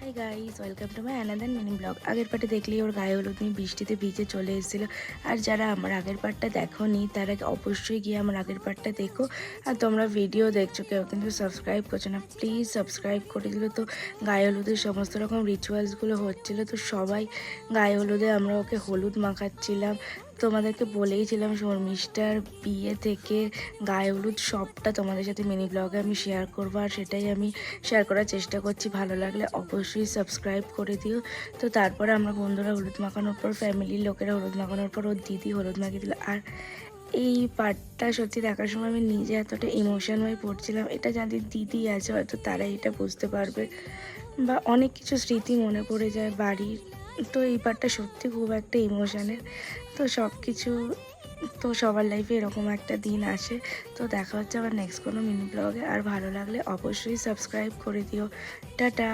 Hi guys, welcome to my another mini blog. আগের পার্টে দেখলেই ওর গায়ে হলুদ নিয়ে বৃষ্টিতে ভিজে চলে এসেছিলো। আর যারা আমার আগের পার্টটা দেখোনি তারা অবশ্যই গিয়ে আমার আগের পার্টটা দেখো। আর তোমরা ভিডিও দেখছো কেউ কিন্তু সাবস্ক্রাইব করছো না, প্লিজ সাবস্ক্রাইব করে দিলো। তো গায়ে হলুদের সমস্ত রকম রিচুয়ালসগুলো হচ্ছিলো, তো সবাই গায়ে হলুদে আমরা ওকে হলুদ মাখাচ্ছিলাম। তোমাদেরকে বলেইছিলাম শর্মিষ্ঠার বিয়ে থেকে গায়ে হলুদ সবটা তোমাদের সাথে মিনি ব্লগে আমি শেয়ার করবো, আর সেটাই আমি শেয়ার করার চেষ্টা করছি। ভালো লাগলে অবশ্যই সাবস্ক্রাইব করে দিও। তো তারপরে আমরা বন্ধুরা হলুদ মাখানোর পর, ফ্যামিলির লোকেরা হলুদ মাখানোর পর ওর দিদি হলুদ মাখিয়ে দিল। আর এই পার্টটা সত্যি দেখার সময় আমি নিজে এতটা ইমোশন হয়ে পড়ছিলাম। এটা যাদের দিদি আছে হয়তো তারা এটা বুঝতে পারবে, বা অনেক কিছু স্মৃতি মনে পড়ে যায় বাড়ির। তো এই পার্টটা সত্যি খুব একটা ইমোশনের। তো সব কিছু, তো সবার লাইফে এরকম একটা দিন আসে। তো দেখা হচ্ছে আবার নেক্সট কোনো মিনি ব্লগে। আর ভালো লাগলে অবশ্যই সাবস্ক্রাইব করে দিও। টাটা।